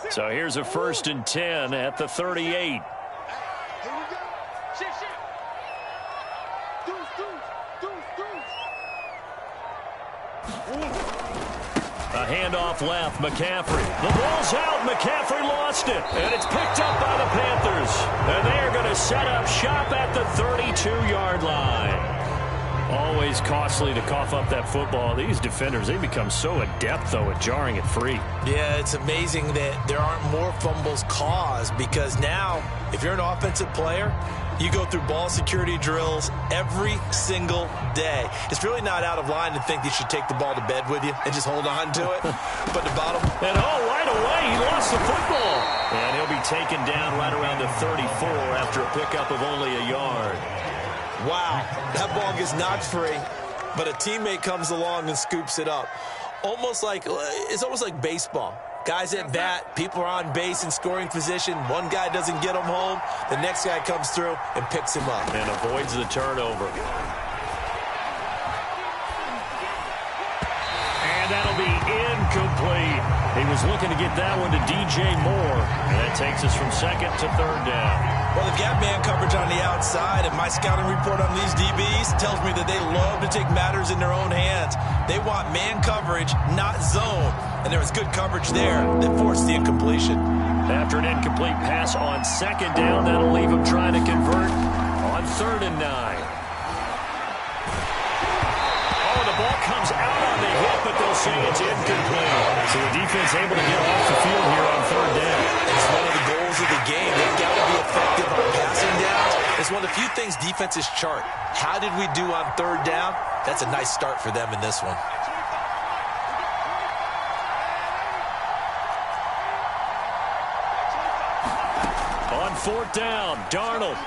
So here's a 1st and 10 at the 38. A handoff left, McCaffrey. The ball's out, McCaffrey lost it. And it's picked up by the Panthers. And they are going to set up shop at the 32-yard line. Always costly to cough up that football. These defenders, they become so adept, though, at jarring it free. Yeah, it's amazing that there aren't more fumbles caused because now, if you're an offensive player, you go through ball security drills every single day. It's really not out of line to think you should take the ball to bed with you and just hold on to it. But the bottom... And right away, he lost the football. And he'll be taken down right around the 34 after a pickup of only a yard. Wow, that ball gets knocked free, but a teammate comes along and scoops it up. It's almost like baseball. Guys at bat, people are on base in scoring position. One guy doesn't get him home. The next guy comes through and picks him up. And avoids the turnover. And that'll be incomplete. He was looking to get that one to DJ Moore. And that takes us from 2nd to 3rd down. Well, they've got man coverage on the outside, and my scouting report on these DBs tells me that they love to take matters in their own hands. They want man coverage, not zone. And there was good coverage there that forced the incompletion. After an incomplete pass on 2nd down, that'll leave him trying to convert on 3rd and 9. Oh, the ball comes out on the hit, but they'll say it's incomplete. So the defense able to get off the field here on 3rd down. It's one of the goals of the game. They've got to be effective on passing downs. It's one of the few things defenses chart. How did we do on 3rd down? That's a nice start for them in this one. On 4th down, Darnold.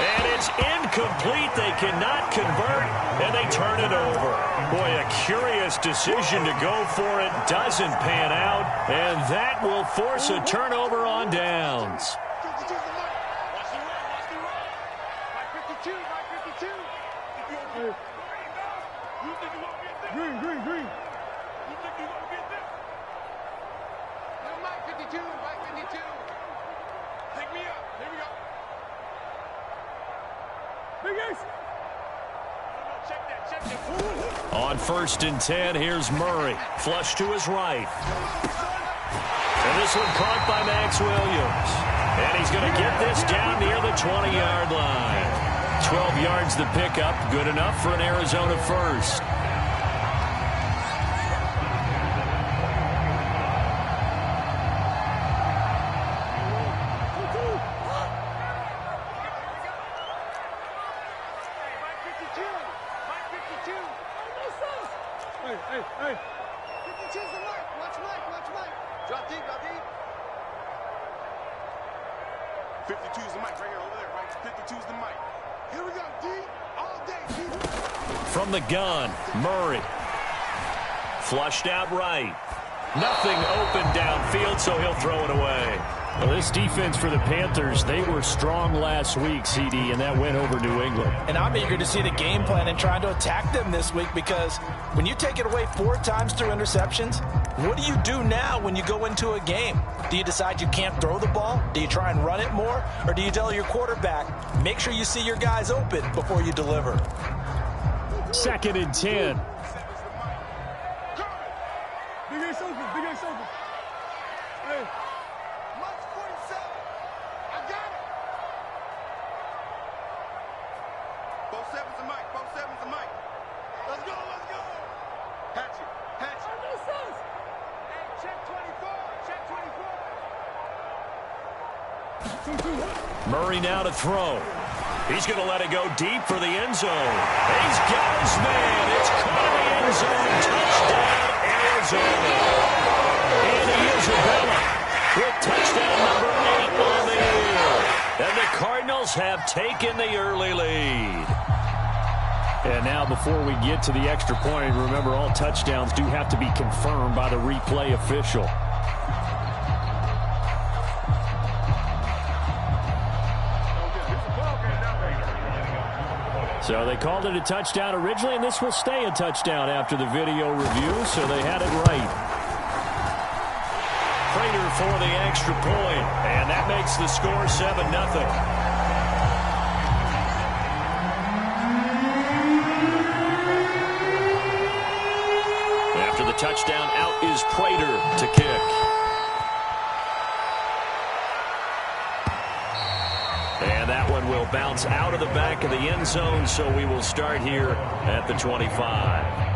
And it's incomplete. They cannot convert, and they turn it over. Boy, a curious decision to go for it. Doesn't pan out, and that will force a turnover on downs. Green. On 1st and 10, here's Murray. Flush to his right. And this one caught by Max Williams. And he's going to get this down near the 20-yard line. 12 yards the pickup. Good enough for an Arizona first. Hey. 52's the mic. Watch Mike. Drop deep. 52's the mic right here, over there, right? 52's the mic. Here we go, D. All day, D. From the gun, Murray. Flushed out right. Nothing open downfield, so he'll throw it away. Well, this defense for the Panthers, they were strong last week, CD, and that went over New England. And I'm eager to see the game plan and trying to attack them this week because when you take it away 4 times through interceptions, what do you do now when you go into a game? Do you decide you can't throw the ball? Do you try and run it more? Or do you tell your quarterback, make sure you see your guys open before you deliver? 2nd and 10. Big Ace open. Hey. March 47. I got it. 47's the mic. 47's the mic. Let's go. Hatchet. Hey, check 24. Murray now to throw. He's going to let it go deep for the end zone. He's got his man. It's caught in the end zone. Touchdown, Arizona. Andy Isabella with touchdown number 8 on the year. And the Cardinals have taken the early lead. And now before we get to the extra point, remember all touchdowns do have to be confirmed by the replay official. So they called it a touchdown originally, and this will stay a touchdown after the video review, so they had it right. Prater for the extra point, and that makes the score 7-0. After the touchdown, out is Prater to kick. And that one will bounce out of the back of the end zone, so we will start here at the 25.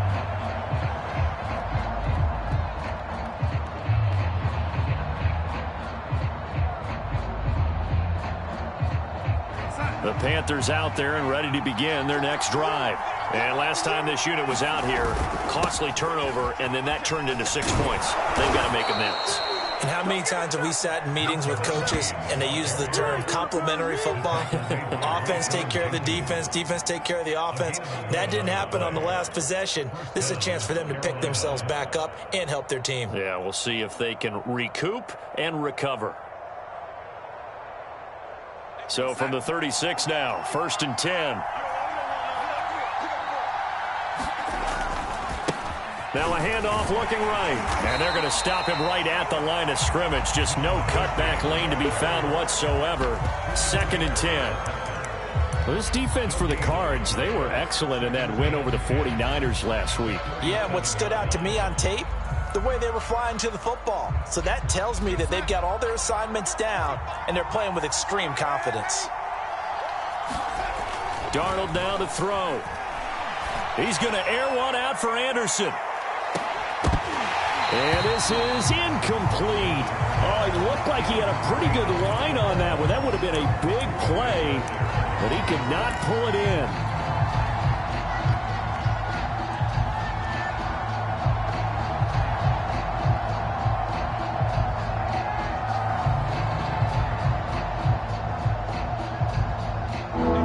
The Panthers out there and ready to begin their next drive. And last time this unit was out here, costly turnover, and then that turned into 6 points. They've got to make amends. And how many times have we sat in meetings with coaches and they use the term complementary football? Offense take care of the defense, defense take care of the offense. That didn't happen on the last possession. This is a chance for them to pick themselves back up and help their team. Yeah, we'll see if they can recoup and recover. So from the 36 now, 1st and 10. Now a handoff looking right. And they're going to stop him right at the line of scrimmage. Just no cutback lane to be found whatsoever. 2nd and 10. Well, this defense for the Cards, they were excellent in that win over the 49ers last week. Yeah, and what stood out to me on tape, the way they were flying to the football. So that tells me that they've got all their assignments down and they're playing with extreme confidence. Darnold down to throw. He's going to air one out for Anderson. And this is incomplete. Oh, it looked like he had a pretty good line on that one. That would have been a big play, but he could not pull it in.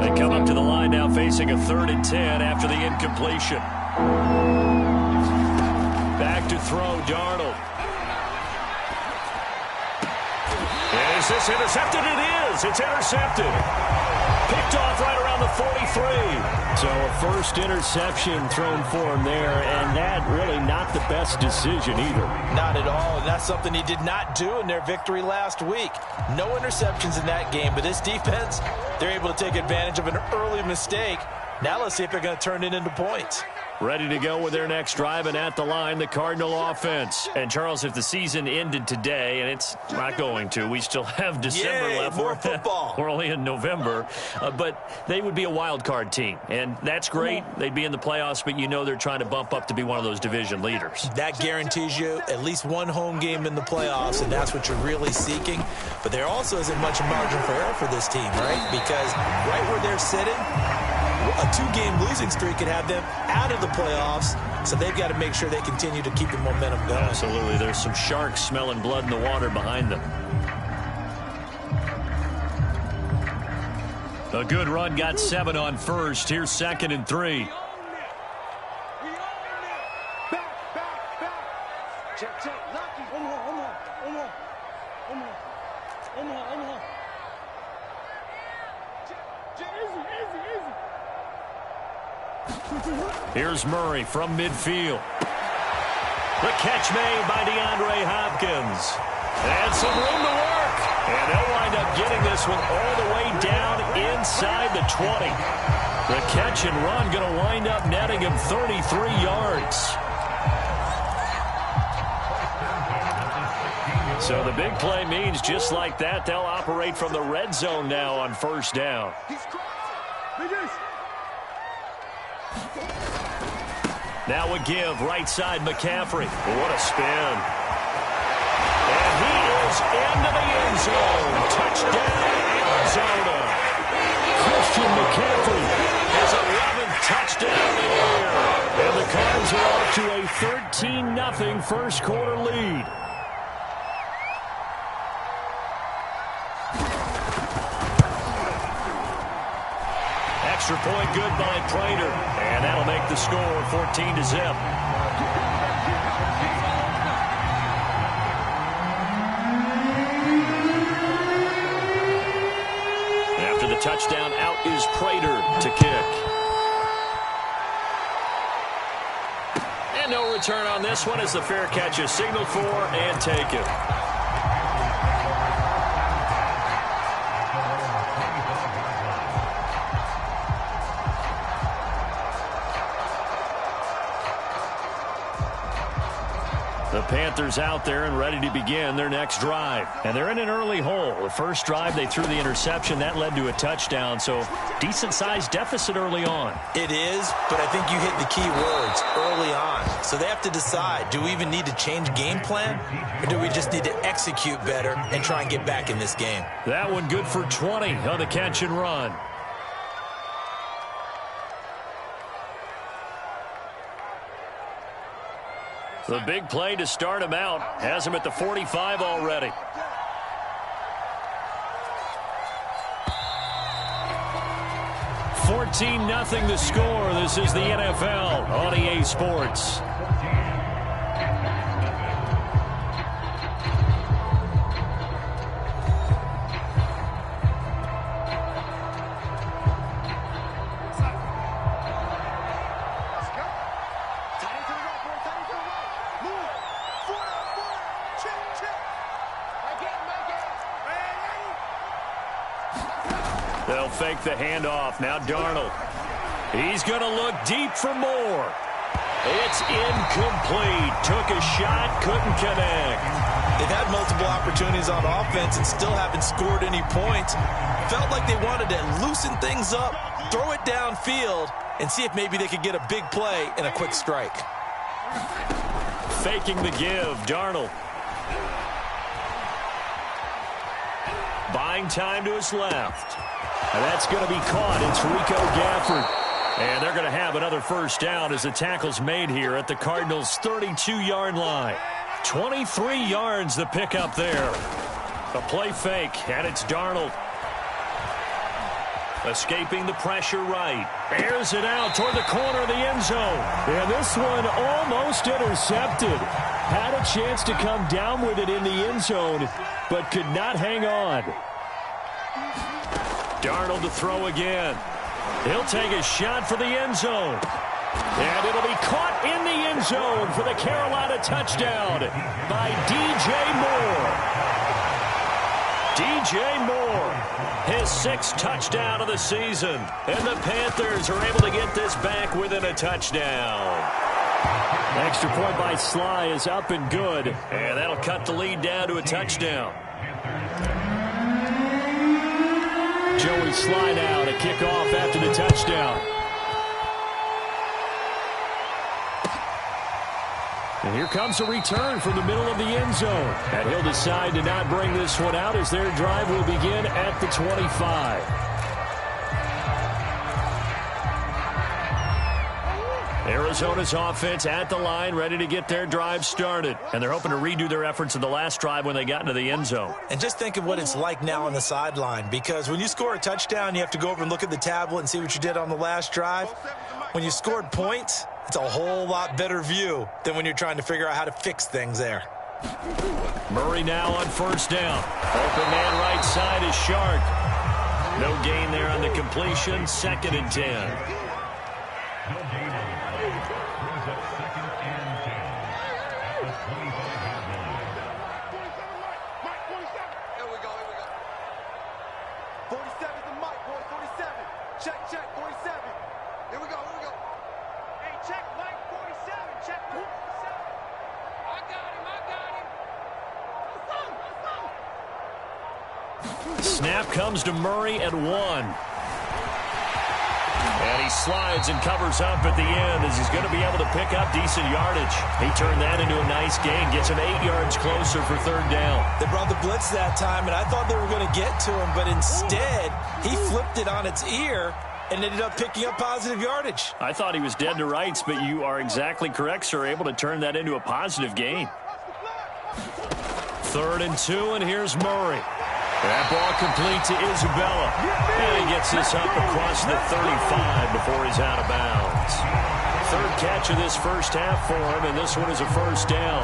They come up to the line now facing a 3rd and 10 after the incompletion. Back to throw, Darnold. Is this intercepted? It is. It's intercepted. Picked off right around the 43. So a first interception thrown for him there, and that really not the best decision either. Not at all, and that's something he did not do in their victory last week. No interceptions in that game, but this defense, they're able to take advantage of an early mistake. Now let's see if they're going to turn it into points. Ready to go with their next drive, and at the line, the Cardinal offense. And, Charles, if the season ended today, and it's not going to, we still have December left. More football. We're only in November. But they would be a wild card team, and that's great. They'd be in the playoffs, but you know they're trying to bump up to be one of those division leaders. That guarantees you at least one home game in the playoffs, and that's what you're really seeking. But there also isn't much margin for error for this team, right? Because right where they're sitting, a 2-game losing streak could have them out of the playoffs, so they've got to make sure they continue to keep the momentum going. Absolutely. There's some sharks smelling blood in the water behind them. A good run, got 7 on first. Here's 2nd and 3. Check. Lucky. One more. Here's Murray from midfield. The catch made by DeAndre Hopkins. And some room to work. And they'll wind up getting this one all the way down inside the 20. The catch and run going to wind up netting him 33 yards. So the big play means just like that, they'll operate from the red zone now on 1st down. Now a give, right side McCaffrey. What a spin. And he is into the end zone. Touchdown, Arizona. Christian McCaffrey has 11th touchdown of the year. And the Cards are off to a 13-0 first quarter lead. Extra point good by Prater. And that'll make the score 14-0. After the touchdown, out is Prater to kick. And no return on this one as the fair catch is signaled for and taken. The Panthers out there and ready to begin their next drive. And they're in an early hole. The first drive, they threw the interception. That led to a touchdown, so decent-sized deficit early on. It is, but I think you hit the key words, early on. So they have to decide, do we even need to change game plan, or do we just need to execute better and try and get back in this game? That one good for 20 on the catch and run. The big play to start him out has him at the 45 already. $14-0 the score. This is the NFL on EA Sports. They'll fake the handoff. Now Darnold. He's going to look deep for more. It's incomplete. Took a shot, couldn't connect. They've had multiple opportunities on offense and still haven't scored any points. Felt like they wanted to loosen things up, throw it downfield, and see if maybe they could get a big play and a quick strike. Faking the give, Darnold. Buying time to his left. And that's going to be caught. It's Rico Gafford. And they're going to have another first down as the tackle's made here at the Cardinals' 32-yard line. 23 yards the pickup there. A play fake, and it's Darnold. Escaping the pressure right. Airs it out toward the corner of the end zone. And this one almost intercepted. Had a chance to come down with it in the end zone, but could not hang on. Darnold to throw again. He'll take a shot for the end zone. And it'll be caught in the end zone for the Carolina touchdown by DJ Moore. DJ Moore, his 6th touchdown of the season. And the Panthers are able to get this back within a touchdown. Extra point by Sly is up and good. And that'll cut the lead down to a touchdown. Joey Sly now to kick off after the touchdown. And here comes a return from the middle of the end zone. And he'll decide to not bring this one out as their drive will begin at the 25. Arizona's offense at the line, ready to get their drive started. And they're hoping to redo their efforts in the last drive when they got into the end zone. And just think of what it's like now on the sideline, because when you score a touchdown, you have to go over and look at the tablet and see what you did on the last drive. When you scored points, it's a whole lot better view than when you're trying to figure out how to fix things there. Murray now on first down. Open man right side is Shark. No gain there on the completion. 2nd and 10. Snap comes to Murray at 1. And he slides and covers up at the end as he's going to be able to pick up decent yardage. He turned that into a nice gain, gets him 8 yards closer for 3rd down. They brought the blitz that time, and I thought they were going to get to him, but instead he flipped it on its ear and ended up picking up positive yardage. I thought he was dead to rights, but you are exactly correct, sir, able to turn that into a positive gain. 3rd and 2, and here's Murray. That ball complete to Isabella. And he gets this up across the 35 before he's out of bounds. 3rd catch of this first half for him, and this one is a first down.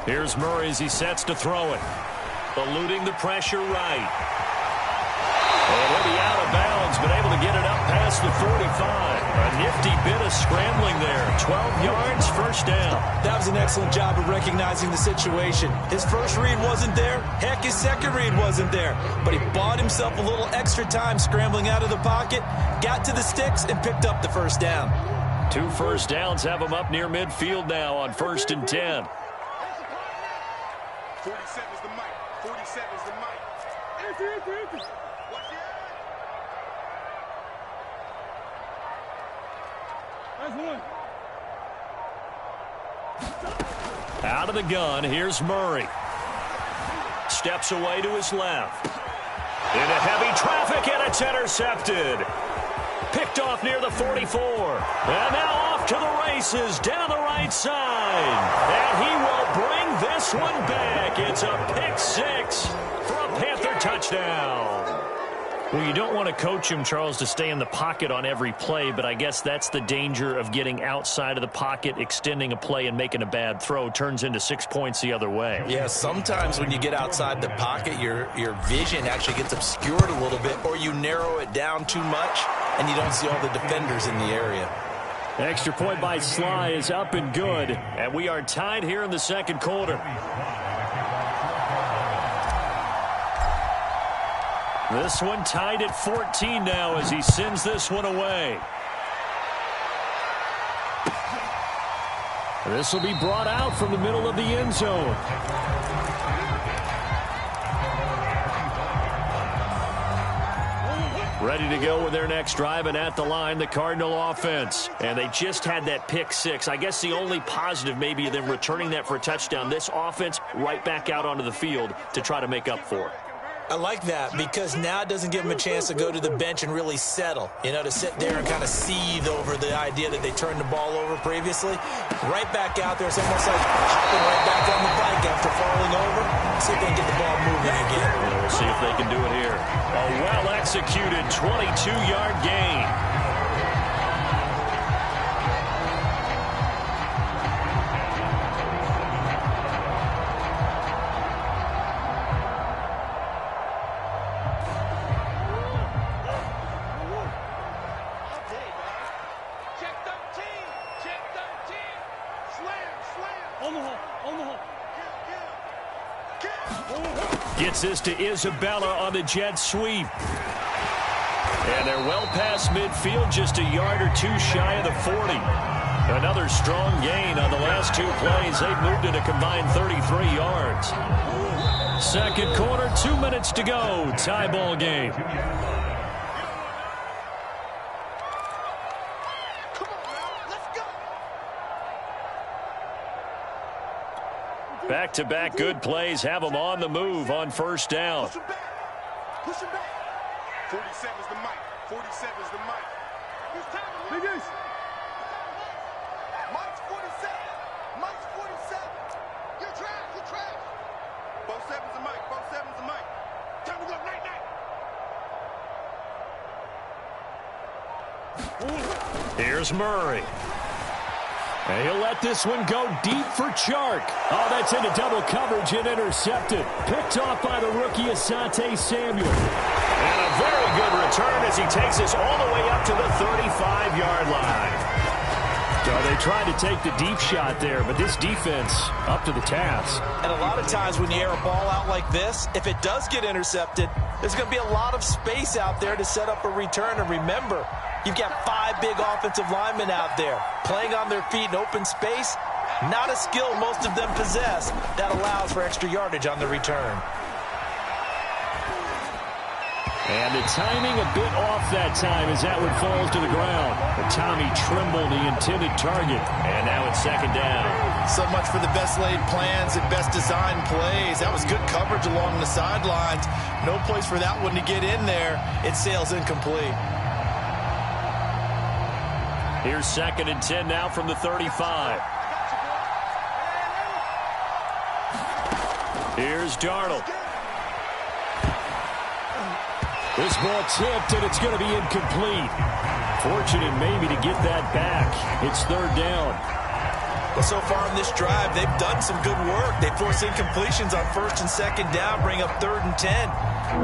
Here's Murray as he sets to throw it. Eluding the pressure right. And he'll be out of across the 45. A nifty bit of scrambling there. 12 yards, first down. That was an excellent job of recognizing the situation. His first read wasn't there. Heck, his second read wasn't there. But he bought himself a little extra time scrambling out of the pocket, got to the sticks, and picked up the first down. 2 first downs have him up near midfield now on 1st and 10. 47 is the mic. 47 is the mic. Watch it. Out of the gun, here's Murray. Steps away to his left. Into heavy traffic, and it's intercepted. Picked off near the 44. And now off to the races down the right side. And he will bring this one back. It's a pick 6 for a Panther touchdown. Well, you don't want to coach him, Charles, to stay in the pocket on every play, but I guess that's the danger of getting outside of the pocket, extending a play, and making a bad throw. Turns into 6 points the other way. Yeah, sometimes when you get outside the pocket, your vision actually gets obscured a little bit, or you narrow it down too much, and you don't see all the defenders in the area. Extra point by Sly is up and good, and we are tied here in the second quarter. This one tied at 14 now as he sends this one away. This will be brought out from the middle of the end zone. Ready to go with their next drive, and at the line, the Cardinal offense. And they just had that pick 6. I guess the only positive maybe of them returning that for a touchdown. This offense right back out onto the field to try to make up for it. I like that because now it doesn't give them a chance to go to the bench and really settle, to sit there and kind of seethe over the idea that they turned the ball over previously. Right back out there. It's almost like hopping right back on the bike after falling over. See if they can get the ball moving again. We'll see if they can do it here. A well-executed 22-yard gain. Gets this to Isabella on the jet sweep. And they're well past midfield, just a yard or two shy of the 40. Another strong gain on the last 2 plays. They've moved it a combined 33 yards. Second quarter, 2 minutes to go. Tie ball game. Back-to-back good plays have them on the move on first down. Push him back. Push him back. 47 is the mic. 47 is the mic. Mike's 47. Mike's 47. You're trash. You're trash. Both 7's the mic. Both 7's the mic. Time to go night-night. Here's Murray. And he'll let this one go deep for Chark. Oh, that's into double coverage and intercepted. Picked off by the rookie Asante Samuel. And a very good return as he takes us all the way up to the 35-yard line. So they tried to take the deep shot there, but this defense up to the task. And a lot of times when you air a ball out like this, if it does get intercepted, there's going to be a lot of space out there to set up a return. And remember, you've got 5 big offensive linemen out there playing on their feet in open space. Not a skill most of them possess that allows for extra yardage on the return. And the timing a bit off that time as that one falls to the ground. But Tommy Tremble, the intended target. And now it's second down. So much for the best laid plans and best designed plays. That was good coverage along the sidelines. No place for that one to get in there. It sails incomplete. Here's 2nd and 10 now from the 35. Here's Darnold. This ball tipped, and it's going to be incomplete. Fortunate maybe to get that back. It's 3rd down. Well, so far in this drive, they've done some good work. They force incompletions on 1st and 2nd down, bring up 3rd and 10.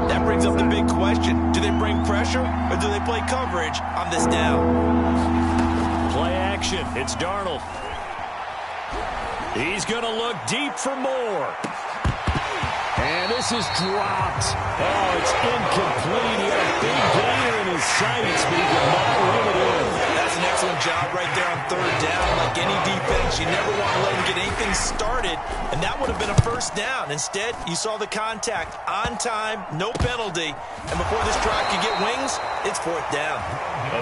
That brings up the big question. Do they bring pressure pressure, or do they play coverage on this down? Play action. It's Darnold. He's going to look deep for more. And this is dropped. Oh, it's incomplete. He had a big gainer in his sights, but he did not reel it in. That's an excellent job right there on third down. Like any defense, you never want to let him get anything started, and that would have been a first down. Instead, you saw the contact on time, no penalty, and before this drive could get wings, it's fourth down.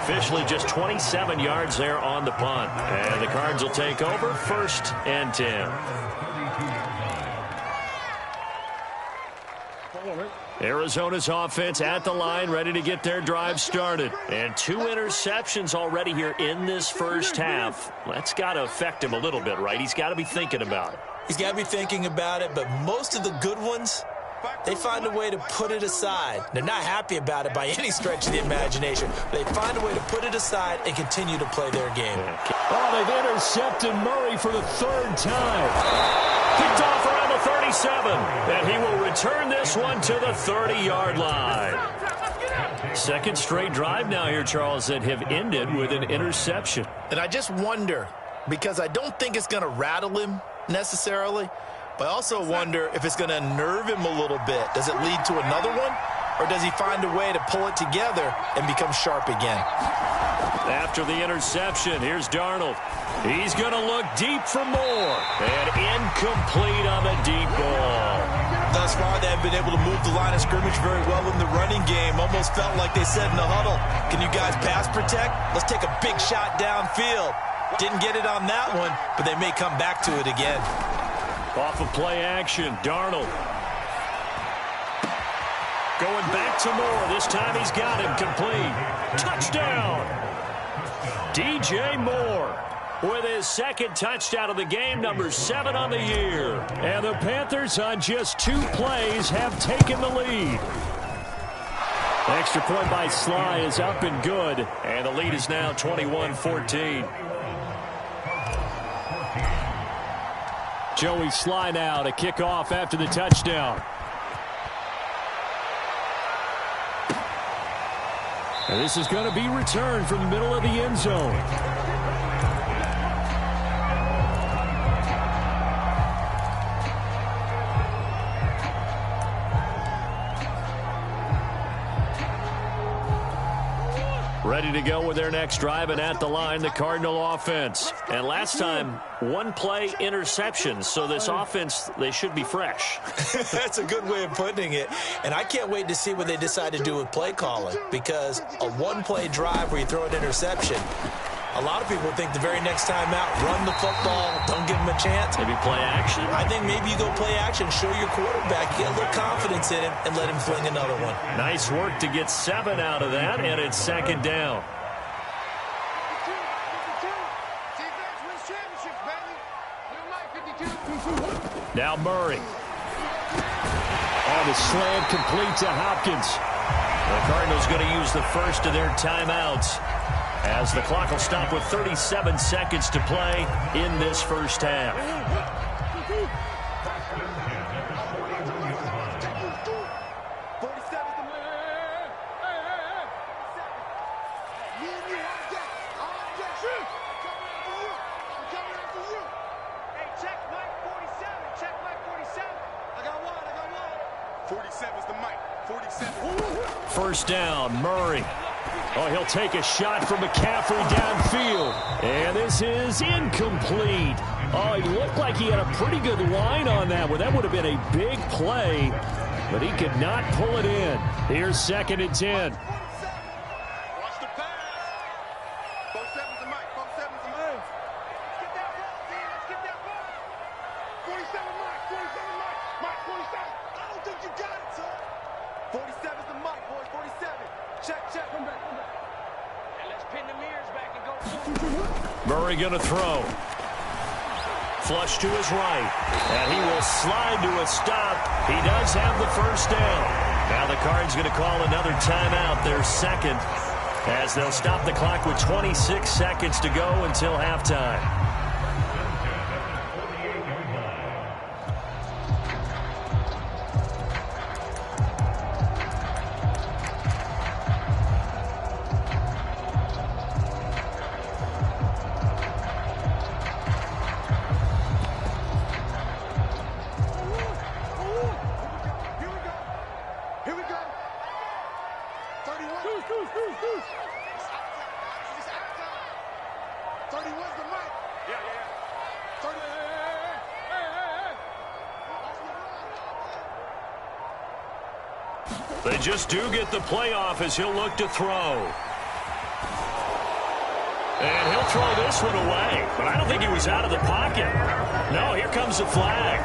Officially just 27 yards there on the punt. And the Cards will take over, 1st and 10. Arizona's offense at the line, ready to get their drive started. And 2 interceptions already here in this first half. That's got to affect him a little bit, right? He's got to be thinking about it. He's got to be thinking about it, but most of the good ones, they find a way to put it aside. They're not happy about it by any stretch of the imagination. They find a way to put it aside and continue to play their game. Oh, they've intercepted Murray for the 3rd time. Picked off around the 37, and he will return this one to the 30-yard line. Second straight drive now here, Charles, that have ended with an interception. And I just wonder, because I don't think it's going to rattle him necessarily, but I also wonder if it's going to nerve him a little bit. Does it lead to another one, or does he find a way to pull it together and become sharp again? After the interception, here's Darnold. He's going to look deep for more. And incomplete on the deep ball. Thus far, they have been able to move the line of scrimmage very well in the running game. Almost felt like they said in the huddle, can you guys pass protect? Let's take a big shot downfield. Didn't get it on that one, but they may come back to it again. Off of play action, Darnold. Going back to Moore. This time he's got him complete. Touchdown! DJ Moore with his 2nd touchdown of the game, number 7 on the year. And the Panthers on just 2 plays have taken the lead. Extra point by Sly is up and good. And the lead is now 21-14. Joey Sly now to kick off after the touchdown. And this is going to be returned from the middle of the end zone. Ready to go with their next drive, and at the line, the Cardinal offense. And last time, 1 play interception, so this offense, they should be fresh. That's a good way of putting it. And I can't wait to see what they decide to do with play calling, because a 1-play drive where you throw an interception, a lot of people think the very next time out, run the football, don't give them a chance. Maybe play action? I think maybe you go play action, show your quarterback, get a little confidence in him, and let him fling another one. Nice work to get 7 out of that, and it's 2nd down. Now Murray. On the slam, complete to Hopkins. The Cardinals going to use the first of their timeouts, as the clock will stop with 37 seconds to play in this first half. First down, Murray. Oh, he'll take a shot from McCaffrey downfield. And this is incomplete. Oh, he looked like he had a pretty good line on that one. That would have been a big play, but he could not pull it in. Here's 2nd and 10. Watch the pass. 47's a Mike. 47's a Mike. Let's get that ball, team. Let's get that ball. 47 Mike. 47 Mike. Mike 47. I don't think you got it, son. 47's the Mike, boys. 47. Check. Come back. And let's pin the mirrors back and go forward. Murray going to throw. Flush to his right. And he will slide to a stop. He does have the first down. Now the Cards going to call another timeout, their 2nd, as they'll stop the clock with 26 seconds to go until halftime. They just do get the playoff as he'll look to throw. And he'll throw this one away. But I don't think he was out of the pocket. No, here comes the flag.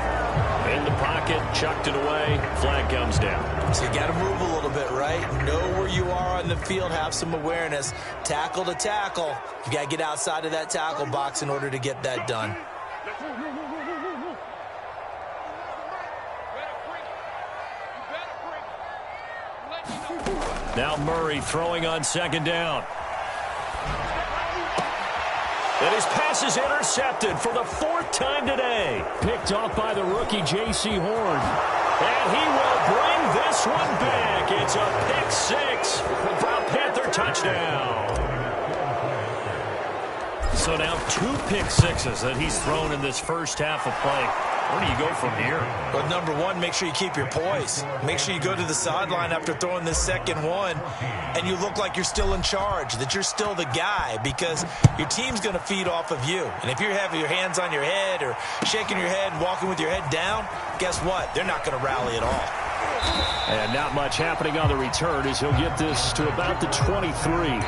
In the pocket, chucked it away. Flag comes down. So you got to move a little bit, right? Know where you are on the field. Have some awareness. Tackle to tackle. You got to get outside of that tackle box in order to get that done. Now Murray throwing on second down. And his pass is intercepted for the fourth time today. Picked off by the rookie J.C. Horn. And he will bring this one back. It's a pick six for a Panther touchdown. So now 2 pick sixes that he's thrown in this first half of play. Where do you go from here? Well, number one, make sure you keep your poise. Make sure you go to the sideline after throwing this second one, and you look like you're still in charge, that you're still the guy, because your team's going to feed off of you. And if you're having your hands on your head or shaking your head and walking with your head down, guess what? They're not going to rally at all. And not much happening on the return as he'll get this to about the 23.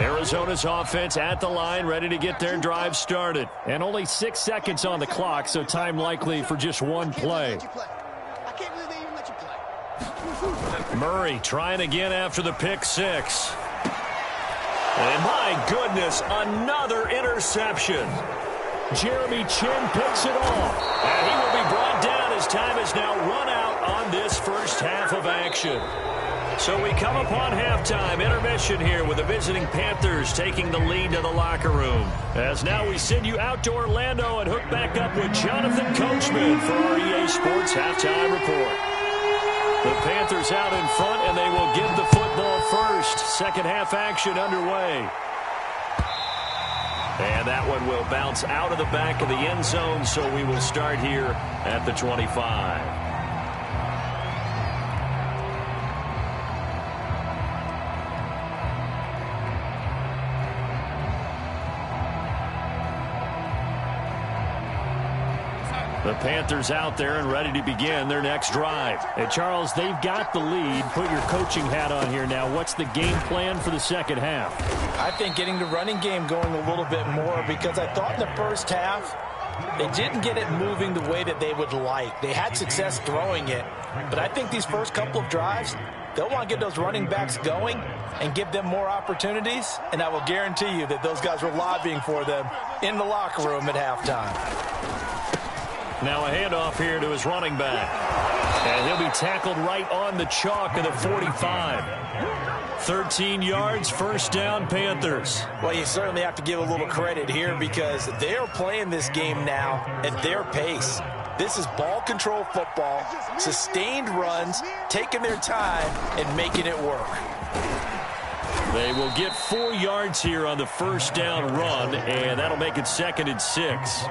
Arizona's offense at the line, ready to get their drive started. And only 6 seconds on the clock, so time likely for just one play. Murray trying again after the pick six. And my goodness, another interception. Jeremy Chinn picks it off. And he will be brought down as time has now run out on this first half of action. So we come upon halftime intermission here with the visiting Panthers taking the lead to the locker room. As now we send you out to Orlando and hook back up with Jonathan Coachman for our EA Sports Halftime Report. The Panthers out in front, and they will get the football first. Second half action underway. And that one will bounce out of the back of the end zone, so we will start here at the 25. The Panthers out there and ready to begin their next drive. Hey, Charles, they've got the lead. Put your coaching hat on here now. What's the game plan for the second half? I think getting the running game going a little bit more, because I thought in the first half they didn't get it moving the way that they would like. They had success throwing it, but I think these first couple of drives, they'll want to get those running backs going and give them more opportunities, and I will guarantee you that those guys were lobbying for them in the locker room at halftime. Now a handoff here to his running back. And he'll be tackled right on the chalk of the 45. 13 yards, first down, Panthers. Well, you certainly have to give a little credit here because they're playing this game now at their pace. This is ball control football, sustained runs, taking their time and making it work. They will get 4 yards here on the first down run, and that'll make it 2nd and 6.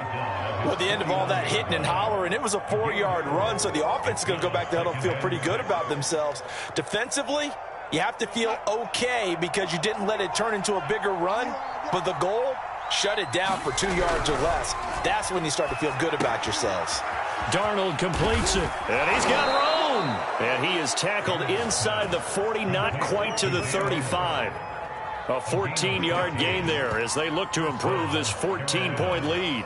Well, at the end of all that hitting and hollering, it was a 4-yard run, so the offense is going to go back to huddle and feel pretty good about themselves. Defensively, you have to feel okay because you didn't let it turn into a bigger run, but the goal, shut it down for 2 yards or less. That's when you start to feel good about yourselves. Darnold completes it, and he's got room. And he is tackled inside the 40, not quite to the 35. A 14-yard gain there as they look to improve this 14-point lead.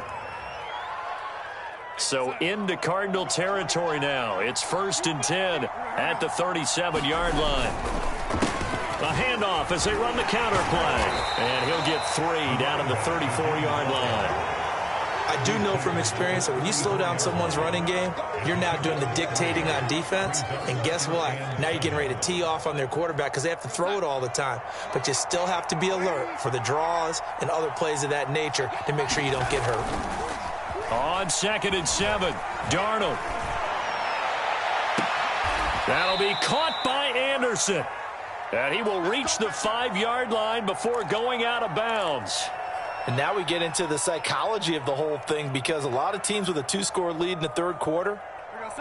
So into Cardinal territory now. It's 1st and 10 at the 37-yard line. A handoff as they run the counter play. And he'll get 3 down at the 34-yard line. I do know from experience that when you slow down someone's running game, you're now doing the dictating on defense. And guess what? Now you're getting ready to tee off on their quarterback because they have to throw it all the time. But you still have to be alert for the draws and other plays of that nature to make sure you don't get hurt. On 2nd and 7, Darnold. That'll be caught by Anderson. And he will reach the 5-yard line before going out of bounds. And now we get into the psychology of the whole thing, because a lot of teams with a 2-score lead in the third quarter,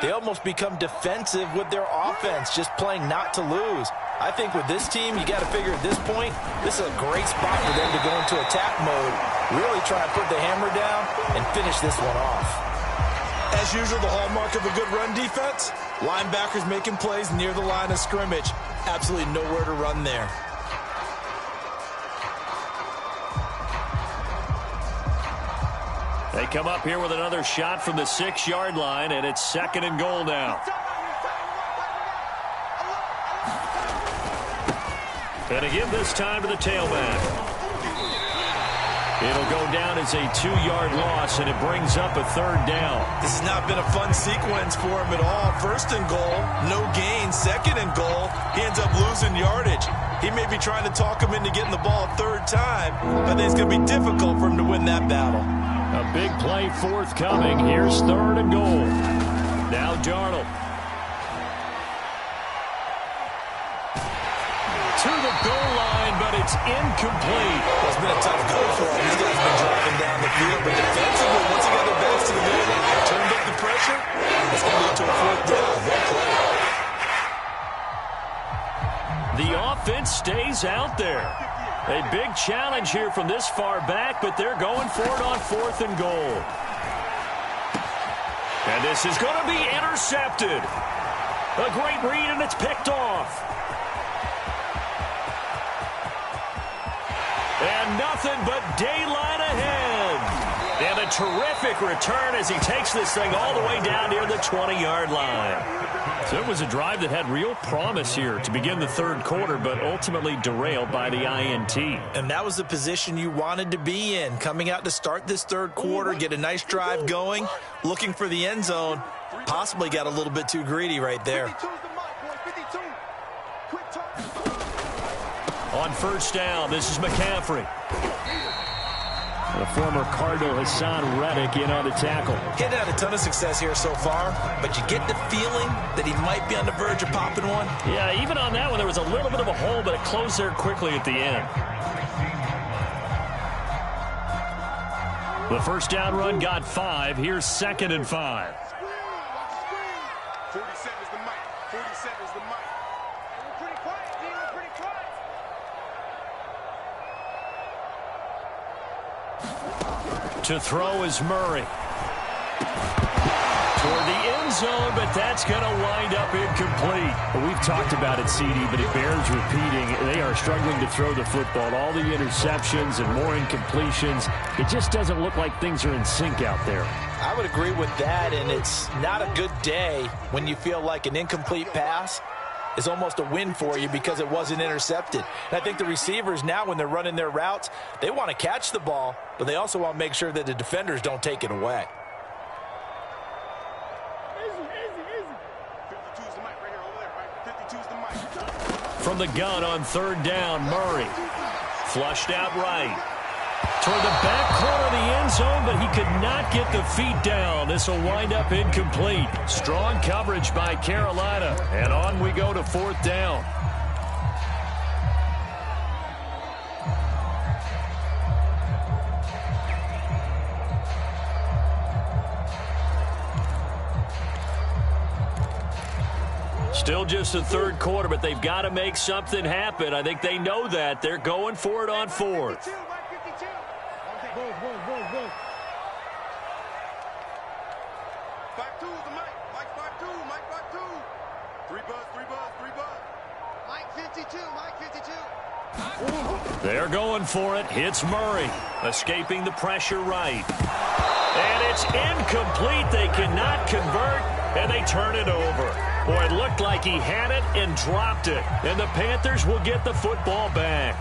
they almost become defensive with their offense, just playing not to lose. I think with this team, you got to figure at this point, this is a great spot for them to go into attack mode, really try and put the hammer down and finish this one off. As usual, the hallmark of a good run defense, linebackers making plays near the line of scrimmage. Absolutely nowhere to run there. They come up here with another shot from the 6-yard line, and it's 2nd and goal now. And again this time to the tailback. It'll go down as a 2-yard loss, and it brings up a 3rd down. This has not been a fun sequence for him at all. 1st and goal, no gain. 2nd and goal, he ends up losing yardage. He may be trying to talk him into getting the ball a 3rd time, but I think it's going to be difficult for him to win that battle. A big play forthcoming. Here's 3rd and goal. Now Darnold. To the goal line, but it's incomplete. It's been a tough go for him. These guys have been driving down the field, but defensively, once he got their backs to the goal line, turned up the pressure, it's going to lead to a 4th down. Well played. The offense stays out there. A big challenge here from this far back, but they're going for it on 4th and goal. And this is going to be intercepted. A great read, and it's picked off. And nothing but daylight ahead. And a terrific return as he takes this thing all the way down near the 20-yard line. So it was a drive that had real promise here to begin the 3rd quarter, but ultimately derailed by the INT. And that was the position you wanted to be in, coming out to start this 3rd quarter, get a nice drive going, looking for the end zone. Possibly got a little bit too greedy right there. On 1st down, this is McCaffrey. The former Cardinal Hassan Reddick in on the tackle. He had a ton of success here so far, but you get the feeling that he might be on the verge of popping one. Yeah, even on that one, there was a little bit of a hole, but it closed there quickly at the end. The 1st down run got 5. Here's 2nd and 5. 40 seconds to Mike. 40 seconds to Mike. We're pretty quiet, team. We're pretty quiet. To throw is Murray. Toward the end zone, but that's going to wind up incomplete. Well, we've talked about it, CD, but it bears repeating. They are struggling to throw the football. All the interceptions and more incompletions. It just doesn't look like things are in sync out there. I would agree with that, and it's not a good day when you feel like an incomplete pass is almost a win for you because it wasn't intercepted. And I think the receivers now, when they're running their routes, they want to catch the ball, but they also want to make sure that the defenders don't take it away. From the gun on 3rd down, Murray. Flushed out right. Toward the back corner of the end zone, but he could not get the feet down. This will wind up incomplete. Strong coverage by Carolina. And on we go to 4th down. Still just the 3rd quarter, but they've got to make something happen. I think they know that. They're going for it on 4th. They're going for it. Hits Murray. Escaping the pressure right. And it's incomplete. They cannot convert, and they turn it over. Boy, it looked like he had it and dropped it. And the Panthers will get the football back.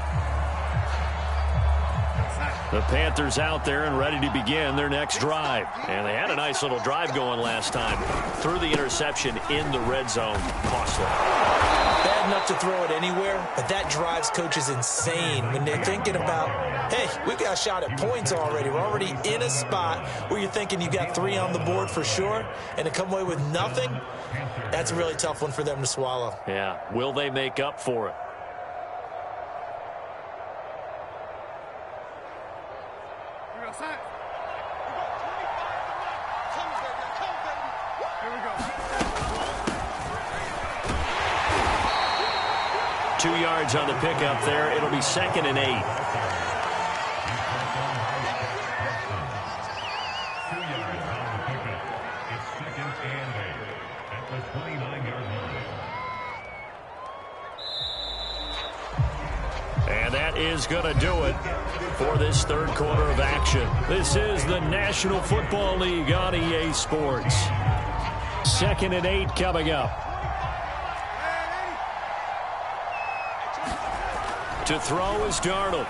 The Panthers out there and ready to begin their next drive. And they had a nice little drive going last time. Threw the interception in the red zone. Costly. Bad enough to throw it anywhere, but that drives coaches insane when they're thinking about, hey, we've got a shot at points already. We're already in a spot where you're thinking you got 3 on the board for sure, and to come away with nothing, that's a really tough one for them to swallow. Yeah, will they make up for it? 2 yards on the pickup there. It'll be 2nd and 8. And that is going to do it for this third quarter of action. This is the National Football League on EA Sports. 2nd and 8 coming up. To throw is Darnold.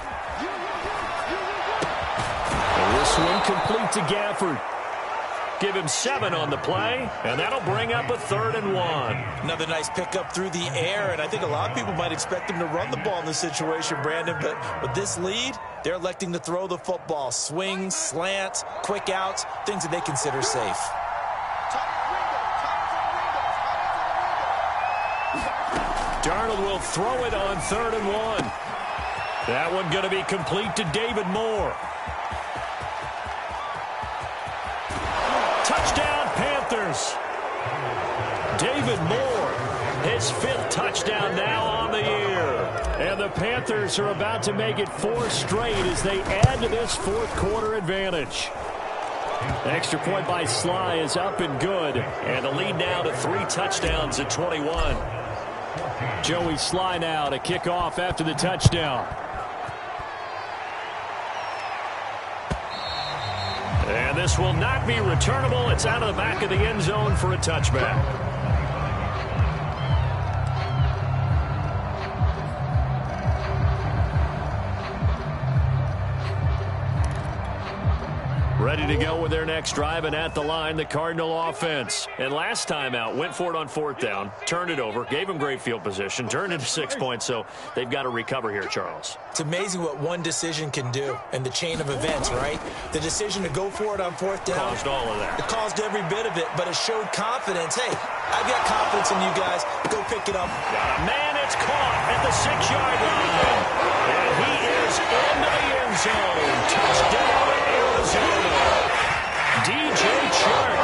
And this one complete to Gafford. Give him 7 on the play, and that'll bring up a 3rd and 1. Another nice pickup through the air, and I think a lot of people might expect him to run the ball in this situation, Brandon, but with this lead, they're electing to throw the football. Swings, slants, quick outs, things that they consider safe. Darnold will throw it on 3rd and 1. That one going to be complete to David Moore. Touchdown, Panthers. David Moore, his 5th touchdown now on the year. And the Panthers are about to make it 4 straight as they add to this fourth quarter advantage. Extra point by Sly is up and good. And the lead now to 3 touchdowns at 21. Joey Sly now to kick off after the touchdown. And this will not be returnable. It's out of the back of the end zone for a touchback. Ready to go with their next drive, and at the line, the Cardinal offense. And last time out, went for it on 4th down, turned it over, gave them great field position, turned it to 6 points, so they've got to recover here, Charles. It's amazing what one decision can do in the chain of events, right? The decision to go for it on 4th down. Caused all of that. It caused every bit of it, but it showed confidence. Hey, I've got confidence in you guys. Go pick it up. Got a man, it's caught at the 6-yard line. And he is into the end zone. Touchdown, Arizona. DJ Chark,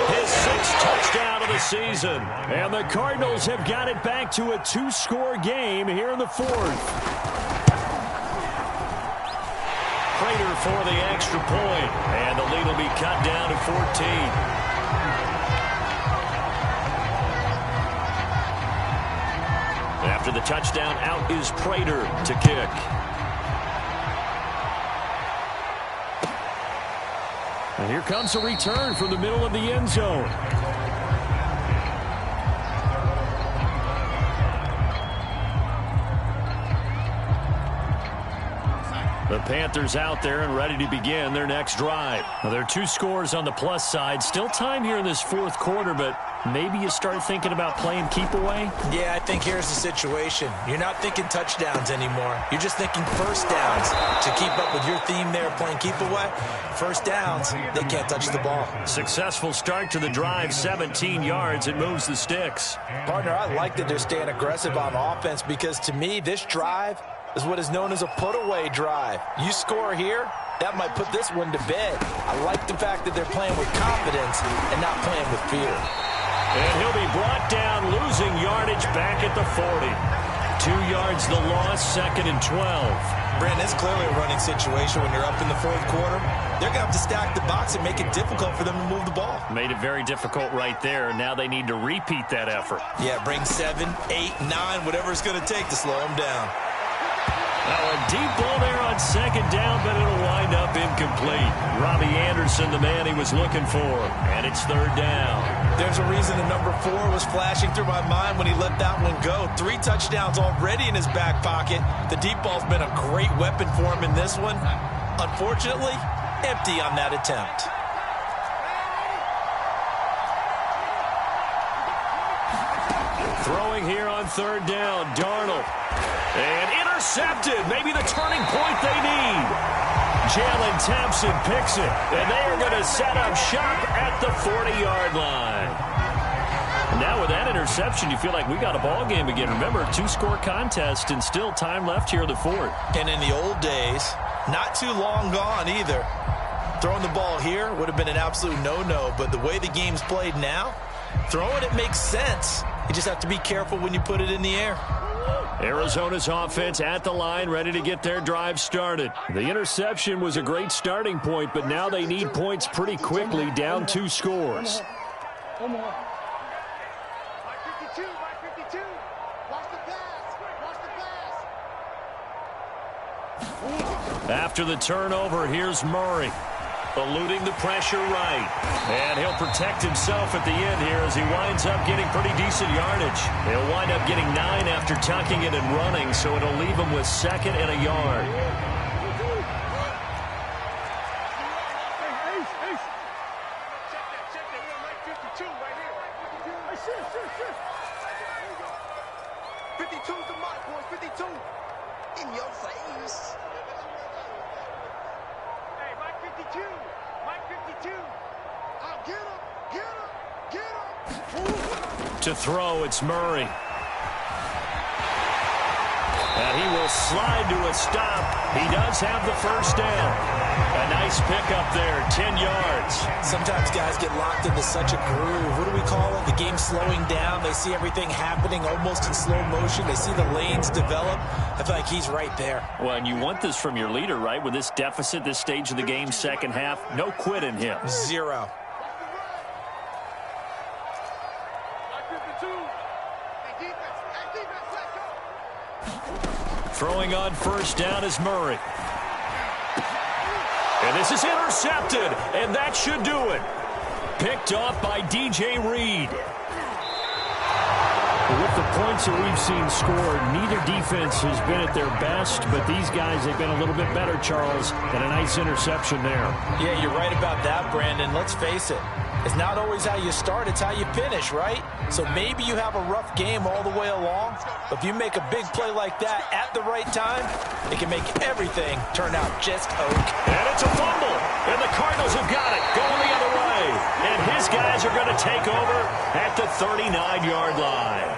his 6th touchdown of the season. And the Cardinals have got it back to a 2-score game here in the 4th. Prater for the extra point. And the lead will be cut down to 14. After the touchdown, out is Prater to kick. And here comes a return from the middle of the end zone. The Panthers out there and ready to begin their next drive. Well, there are 2 scores on the plus side. Still time here in this 4th quarter, but maybe you start thinking about playing keep away? Yeah, I think here's the situation. You're not thinking touchdowns anymore. You're just thinking 1st downs. To keep up with your theme there, playing keep away, 1st downs, they can't touch the ball. Successful start to the drive, 17 yards. It moves the sticks. Partner, I like that they're staying aggressive on offense because to me, this drive is what is known as a put-away drive. You score here, that might put this one to bed. I like the fact that they're playing with confidence and not playing with fear. And he'll be brought down, losing yardage back at the 40. 2 yards the loss, 2nd and 12. Brandon, it's clearly a running situation when you're up in the 4th quarter. They're going to have to stack the box and make it difficult for them to move the ball. Made it very difficult right there. Now they need to repeat that effort. Yeah, bring 7, 8, 9, whatever it's going to take to slow them down. Now a deep ball there on 2nd down, but it'll wind up incomplete. Robbie Anderson, the man he was looking for, and it's 3rd down. There's a reason the number 4 was flashing through my mind when he let that one go. 3 touchdowns already in his back pocket. The deep ball's been a great weapon for him in this one. Unfortunately, empty on that attempt. Throwing here on 3rd down, Darnold. And intercepted, maybe the turning point they need. Jalen Thompson picks it, and they are going to set up shop at the 40-yard line. And now with that interception, you feel like we got a ball game again. Remember, 2-score contest and still time left here in the 4th. And in the old days, not too long gone either. Throwing the ball here would have been an absolute no-no, but the way the game's played now, throwing it makes sense. You just have to be careful when you put it in the air. Arizona's offense at the line, ready to get their drive started. The interception was a great starting point, but now they need points pretty quickly, down 2 scores. After the turnover, here's Murray. Eluding the pressure right. And he'll protect himself at the end here as he winds up getting pretty decent yardage. He'll wind up getting 9 after tucking it and running, so it'll leave him with 2nd and a yard. To throw, it's Murray. And he will slide to a stop. He does have the first down. A nice pickup there, 10 yards. Sometimes guys get locked into such a groove. What do we call it? The game slowing down. They see everything happening almost in slow motion. They see the lanes develop. I feel like he's right there. Well, and you want this from your leader, right? With this deficit, this stage of the game, second half, no quit in him. 0. Throwing on first down is Murray. And this is intercepted, and that should do it. Picked off by DJ Reed. With the points that we've seen scored, neither defense has been at their best, but these guys have been a little bit better, Charles, and a nice interception there. Yeah, you're right about that, Brandon. Let's face it. It's not always how you start, it's how you finish, right? So maybe you have a rough game all the way along, but if you make a big play like that at the right time, it can make everything turn out just okay. And it's a fumble, and the Cardinals have got it, going the other way. And his guys are going to take over at the 39-yard line.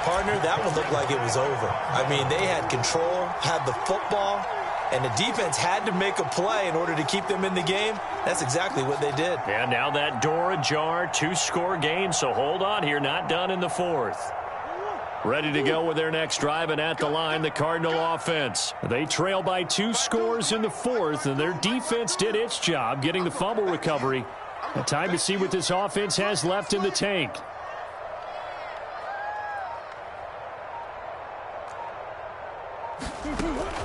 Partner, that one looked like it was over. I mean, they had control, had the football, and the defense had to make a play in order to keep them in the game. That's exactly what they did. And now that door ajar, 2-score game, so hold on here, not done in the 4th. Ready to go with their next drive, and at the line, the Cardinal offense. They trail by 2 scores in the 4th, and their defense did its job getting the fumble recovery. And time to see what this offense has left in the tank.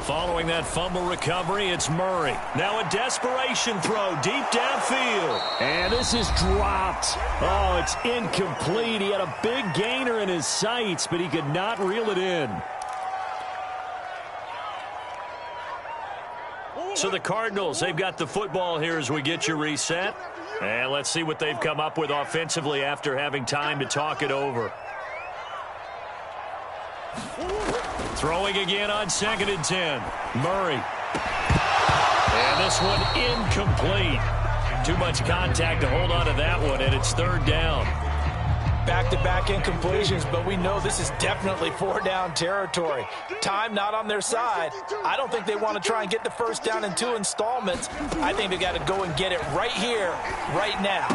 Following that fumble recovery, it's Murray. Now a desperation throw deep downfield. And this is dropped. Oh, it's incomplete. He had a big gainer in his sights, but he could not reel it in. So the Cardinals, they've got the football here as we get you reset. And let's see what they've come up with offensively after having time to talk it over. Throwing again on 2nd and 10. Murray. And this one incomplete. Too much contact to hold on to that one, and it's 3rd down. Back-to-back incompletions, but we know this is definitely 4-down territory. Time not on their side. I don't think they want to try and get the first down in 2 installments. I think they got to go and get it right here, right now.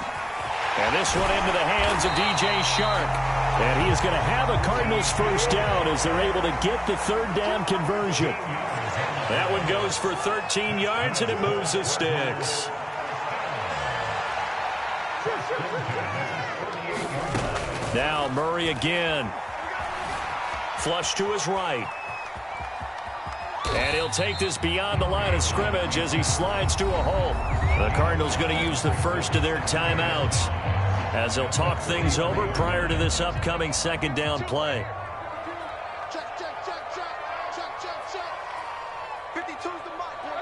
And this one into the hands of DJ Shark. And he is going to have a Cardinals first down as they're able to get the 3rd down conversion. That one goes for 13 yards, and it moves the sticks. Now Murray again. Flush to his right. And he'll take this beyond the line of scrimmage as he slides to a hole. The Cardinals going to use the first of their timeouts as they'll talk things over prior to this upcoming 2nd down play. Check. 52's the mark, boy.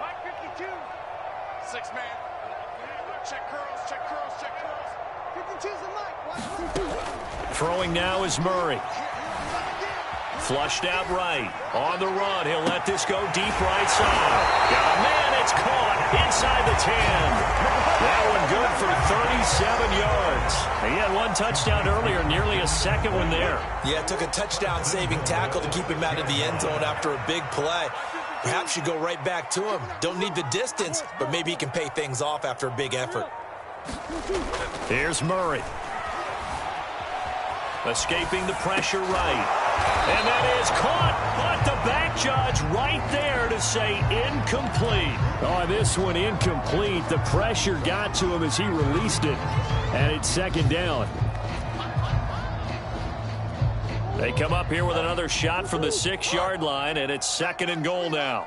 Mike 52. 6-man. Check curls. 52's the mark. Throwing now is Murray. Flushed out right. On the run, he'll let this go deep right side. Got a man, it's caught inside the 10. That one good for 37 yards. He had 1 touchdown earlier, nearly a 2nd one there. Yeah, it took a touchdown-saving tackle to keep him out of the end zone after a big play. Perhaps you go right back to him. Don't need the distance, but maybe he can pay things off after a big effort. Here's Murray. Escaping the pressure right. And that is caught, but the back judge right there to say incomplete. Oh, this one incomplete. The pressure got to him as he released it. And it's second down. They come up here with another shot from the 6-yard line, and it's second and goal now.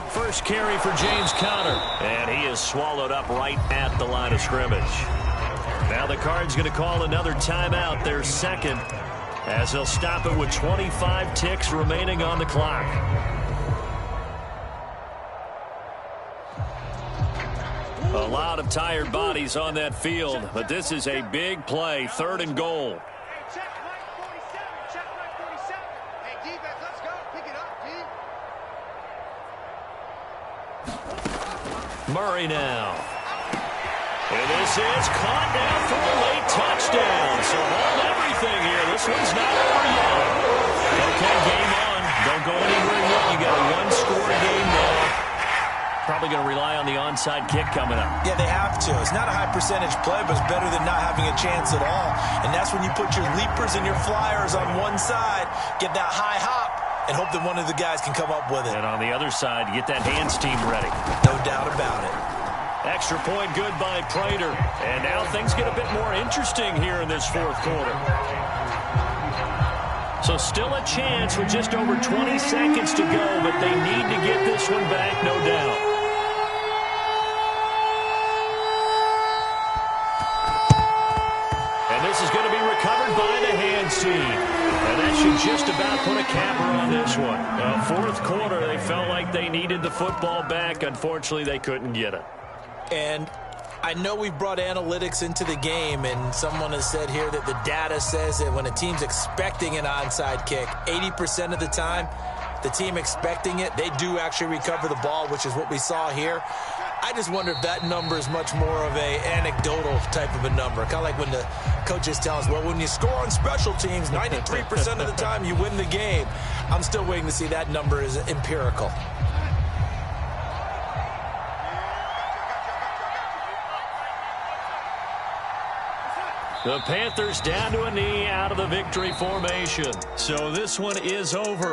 First carry for James Conner, and he is swallowed up right at the line of scrimmage. Now the Cards going to call another timeout, their second, as he'll stop it with 25 ticks remaining on the clock. A lot of tired bodies on that field, but this is a big play, third and goal. Check Mike 47. Check Mike 47. Hey, defense, let's go. Pick it up, D. Murray now. And this is caught down for a late touchdown. So hold everything here. This one's not over yet. Okay, game on. Don't go anywhere yet. You got a one-score game now. Probably going to rely on the onside kick coming up. Yeah, they have to. It's not a high percentage play, but it's better than not having a chance at all. And that's when you put your leapers and your flyers on one side, get that high hop, and hope that one of the guys can come up with it. And on the other side, get that hands team ready. No doubt about it. Extra point good by Prater. And now things get a bit more interesting here in this fourth quarter. So still a chance with just over 20 seconds to go, but they need to get this one back, no doubt. And this is going to be recovered by the hands team. And that should just about put a capper on this one. Fourth quarter, they felt like they needed the football back. Unfortunately, they couldn't get it. And I know we've brought analytics into the game, and someone has said here that the data says that when a team's expecting an onside kick, 80% of the time, the team expecting it, they do actually recover the ball, which is what we saw here. I just wonder if that number is much more of a anecdotal type of a number. Kind of like when the coaches tell us, well, when you score on special teams, 93% of the time you win the game. I'm still waiting to see that number is empirical. The Panthers down to a knee out of the victory formation. So this one is over.